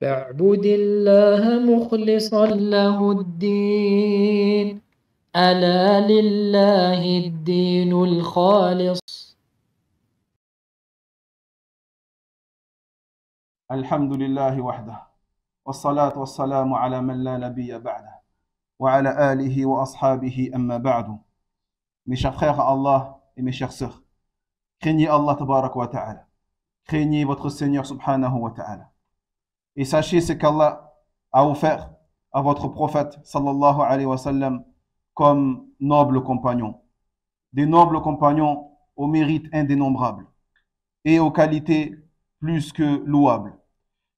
فاعبد الله مخلصا له الدين ألا لله الدين الخالص. الحمد لله وحده والصلاة والسلام على من لا نبي بعده وعلى آله وأصحابه أما بعد. Mes chers frères à Allah et mes chères sœurs, craignez Allah tabarak wa ta'ala, craignez votre Seigneur subhanahu wa ta'ala, et sachez ce qu'Allah a offert à votre prophète sallallahu alayhi wa sallam comme nobles compagnons, des nobles compagnons aux mérites indénombrables et aux qualités plus que louables,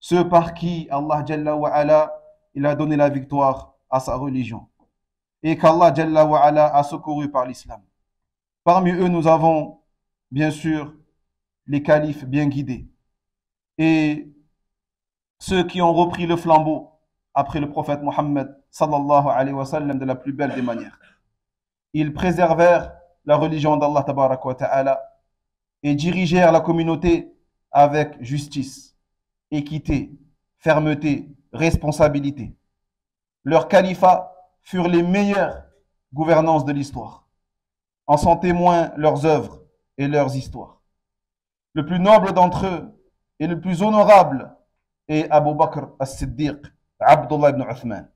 ceux par qui Allah jalla wa ala il a donné la victoire à sa religion et qu'Allah jalla wa ala a secouru par l'islam. Parmi eux, nous avons bien sûr les califes bien guidés et ceux qui ont repris le flambeau après le prophète Mohammed sallallahu alayhi wa sallam de la plus belle des manières. Ils préservèrent la religion d'Allah tabarak wa ta'ala et dirigèrent la communauté avec justice, équité, fermeté, responsabilité. Leurs califats furent les meilleures gouvernances de l'histoire. En sont témoins leurs œuvres et leurs histoires. Le plus noble d'entre eux et le plus honorable est Abu Bakr as-Siddiq, Abdullah ibn Uthman.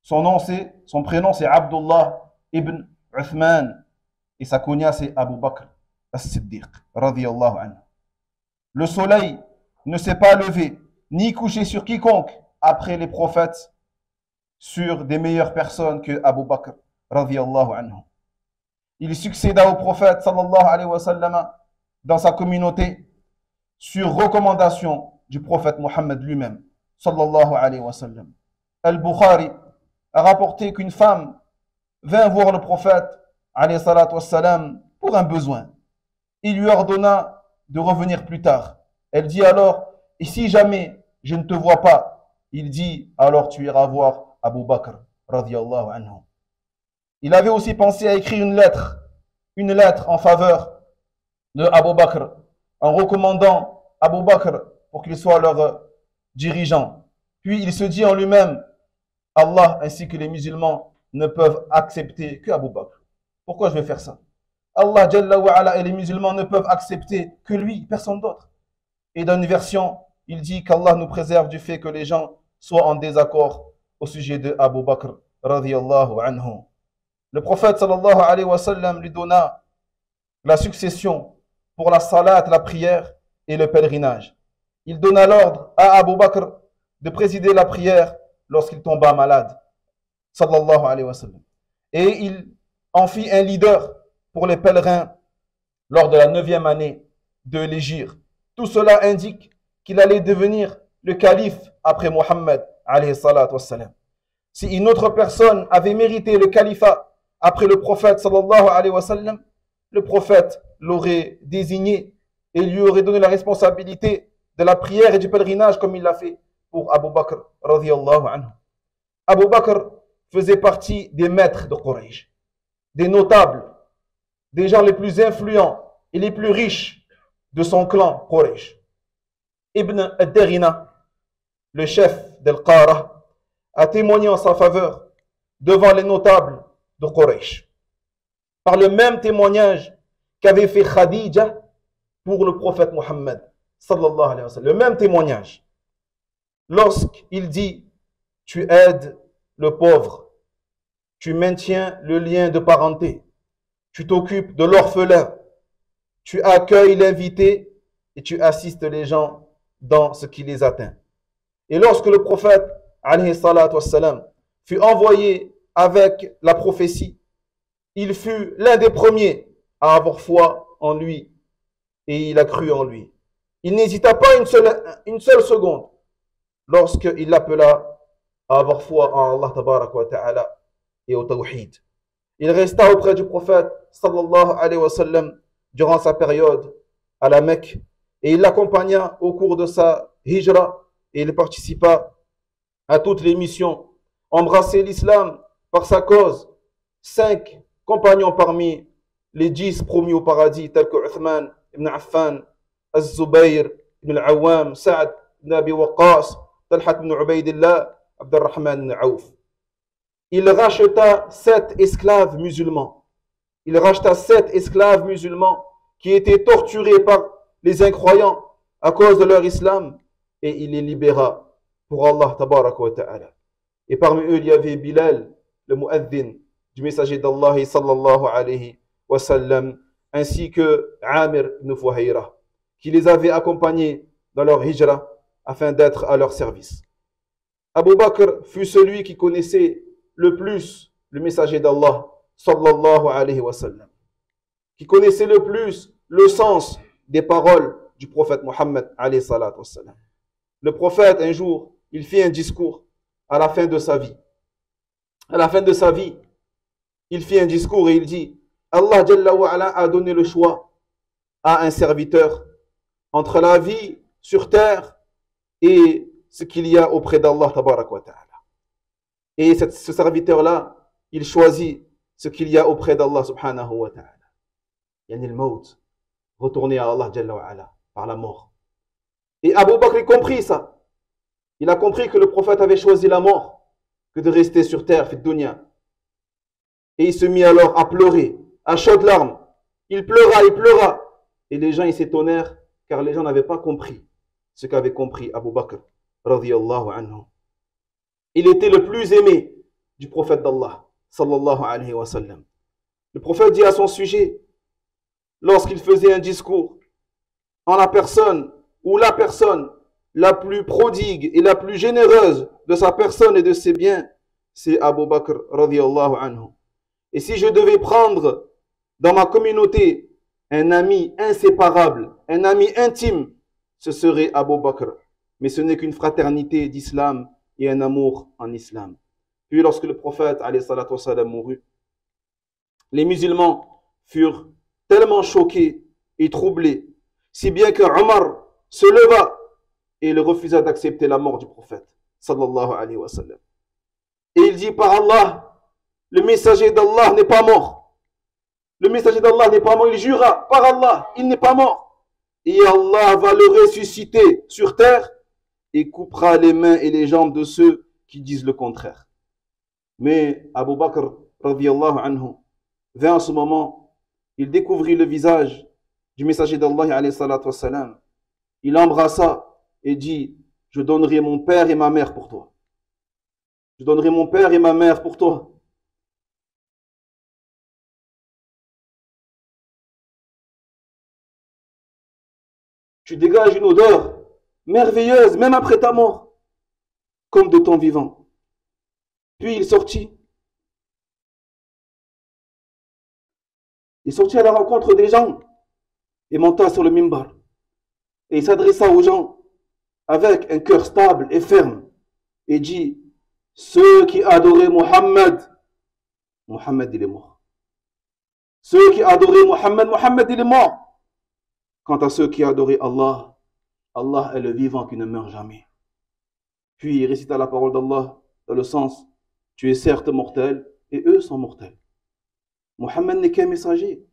Son prénom c'est Abdullah ibn Uthman et sa kunya c'est Abu Bakr as-Siddiq, radiyallahu anhu. Le soleil ne s'est pas levé ni couché sur quiconque après les prophètes sur des meilleures personnes que Abu Bakr radiyallahu anhu. Il succéda au prophète sallallahu alayhi wa sallam dans sa communauté sur recommandation du prophète Mohammed lui-même sallallahu alayhi wa sallam. Al-Bukhari a rapporté qu'une femme vint voir le prophète alayhi salatu wa sallam pour un besoin. Il lui ordonna de revenir plus tard. Elle dit alors, et si jamais je ne te vois pas, il dit, alors tu iras voir Abu Bakr radiyallahu anhu. Il avait aussi pensé à écrire une lettre en faveur de Abu Bakr, en recommandant Abu Bakr pour qu'il soit leur dirigeant. Puis il se dit en lui-même, Allah ainsi que les musulmans ne peuvent accepter que Abu Bakr. Pourquoi je vais faire ça? Allah Jalla wa ala et les musulmans ne peuvent accepter que lui, personne d'autre. Et dans une version, il dit qu'Allah nous préserve du fait que les gens soient en désaccord au sujet de Abu Bakr radiyallahu anhu. Le prophète sallallahu alayhi wa sallam lui donna la succession pour la salat, la prière et le pèlerinage. Il donna l'ordre à Abu Bakr de présider la prière lorsqu'il tomba malade, sallallahu alayhi wa sallam. Et il en fit un leader pour les pèlerins lors de la 9e année de l'Hégire. Tout cela indique qu'il allait devenir le calife après Mohammed alayhi salatu wassalam. Si une autre personne avait mérité le califat après le prophète sallallahu alayhi wa sallam, le prophète l'aurait désigné et lui aurait donné la responsabilité de la prière et du pèlerinage comme il l'a fait pour Abu Bakr radiyallahu anhu. Abu Bakr faisait partie des maîtres de Quraysh, des notables, des gens les plus influents et les plus riches de son clan Quraysh. Ibn ad-Darina, le chef d'Al-Qara, a témoigné en sa faveur devant les notables de Quraysh par le même témoignage qu'avait fait Khadija pour le prophète Mohammed sallallahu alayhi wa sallam. Le même témoignage. Lorsqu'il dit, tu aides le pauvre, tu maintiens le lien de parenté, tu t'occupes de l'orphelin, tu accueilles l'invité et tu assistes les gens dans ce qui les atteint. Et lorsque le prophète alayhi salatu wassalam fut envoyé avec la prophétie, il fut l'un des premiers à avoir foi en lui et il a cru en lui. Il n'hésita pas une seule seconde lorsqu'il l'appela à avoir foi en Allah tabarak wa ta'ala et au tawhid. Il resta auprès du prophète sallallahu alayhi wa sallam durant sa période à la Mecque et il l'accompagna au cours de sa hijra et il participa à toutes les missions, embrasser l'islam par sa cause. 5 compagnons parmi les 10 promis au paradis tels que Uthman ibn Affan, Az-Zubayr ibn al-Awwam, Sa'd ibn Abi Waqqas, Talhat ibn Ubaydillah, Abdurrahman ibn Aouf. Il racheta 7 esclaves musulmans. Il racheta 7 esclaves musulmans qui étaient torturés par les incroyants à cause de leur islam, et il les libéra pour Allah tabaraka wa ta'ala. Et parmi eux, il y avait Bilal, le mu'adhin du messager d'Allah sallallahu alayhi wa sallam, ainsi que Amir ibn Fuhayra, qui les avait accompagnés dans leur hijra afin d'être à leur service. Abu Bakr fut celui qui connaissait le plus le messager d'Allah sallallahu alayhi wa sallam, qui connaissait le plus le sens des paroles du prophète Mohammed alayhi salatu wa sallam. Le prophète, un jour, il fit un discours à la fin de sa vie. À la fin de sa vie, il fit un discours et il dit: Allah Jalla wa Ala a donné le choix à un serviteur entre la vie sur terre et ce qu'il y a auprès d'Allah tabarak wa ta'ala. Et ce serviteur-là, il choisit ce qu'il y a auprès d'Allah subhanahu wa ta'ala. Yani le maut, retourner à Allah Jalla wa Ala par la mort. Et Abu Bakr a compris ça. Il a compris que le prophète avait choisi la mort que de rester sur terre, fit dunya. Et il se mit alors à pleurer, à chaudes larmes. Il pleura. Et les gens, ils s'étonnèrent, car les gens n'avaient pas compris ce qu'avait compris Abu Bakr, radiyallahu anhu. Il était le plus aimé du prophète d'Allah, sallallahu alayhi wa sallam. Le prophète dit à son sujet, lorsqu'il faisait un discours, en la personne la plus prodigue et la plus généreuse de sa personne et de ses biens, c'est Abu Bakr, radiyallahu anhu. Et si je devais prendre dans ma communauté un ami inséparable, un ami intime, ce serait Abu Bakr. Mais ce n'est qu'une fraternité d'islam et un amour en islam. Puis lorsque le prophète alayhi salatu wassalam mourut, les musulmans furent tellement choqués et troublés, si bien que Omar se leva et il refusa d'accepter la mort du prophète sallallahu alayhi wa sallam. Et il dit: par Allah, le messager d'Allah n'est pas mort. Le messager d'Allah n'est pas mort. Il jura par Allah, il n'est pas mort. Et Allah va le ressusciter sur terre et coupera les mains et les jambes de ceux qui disent le contraire. Mais Abu Bakr, radiyallahu anhu, vint en ce moment, il découvrit le visage du messager d'Allah, alayhi salatu wassalam. Il l'embrassa et dit: je donnerai mon père et ma mère pour toi. Je donnerai mon père et ma mère pour toi. Tu dégages une odeur merveilleuse, même après ta mort, comme de ton vivant. Puis il sortit. Il sortit à la rencontre des gens et monta sur le mimbar. Et il s'adressa aux gens avec un cœur stable et ferme et dit: ceux qui adoraient Mohammed, Mohammed il est mort. Ceux qui adoraient Mohammed, Mohammed il est mort. Quant à ceux qui adoraient Allah, Allah est le vivant qui ne meurt jamais. Puis il récita la parole d'Allah dans le sens: tu es certes mortel et eux sont mortels. Mohammed n'est qu'un messager.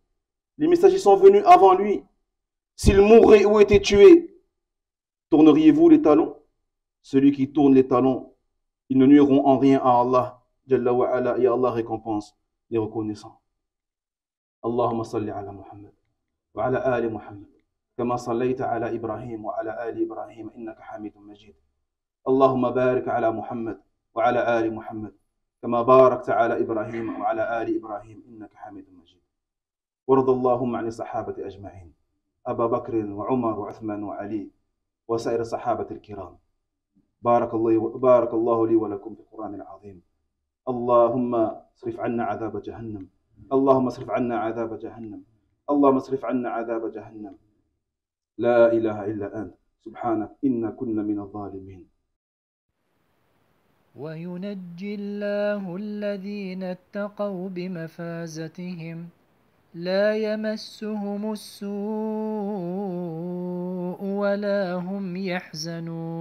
Les messagers sont venus avant lui. S'il mourait ou était tué, tourneriez-vous les talons? Celui qui tourne les talons, ils ne nuiront en rien à Allah Jalla wa Ala, et Allah récompense les reconnaissants. Allahumma salli ala Muhammad wa ala ali Muhammad kama sallaita ala Ibrahim wa ala ali Ibrahim innaka hamidun majid. Allahumma barik ala Muhammad wa ala ali Muhammad kama barakta ala Ibrahim wa ala ali Ibrahim innaka hamidun majid. وارض اللهم عن الصحابة أجمعين أبا بكر وعمر وعثمان وعلي وسائر الصحابة الكرام. بارك الله لي ولكم في القرآن العظيم. اللهم اصرف عنا عذاب جهنم. اللهم اصرف عنا عذاب جهنم. اللهم اصرف عنا عذاب جهنم. لا إله إلا أنت سبحانك إنا كنا من الظالمين. وينجي الله الذين اتقوا بمفازتهم لا يمسهم السوء ولا هم يحزنون.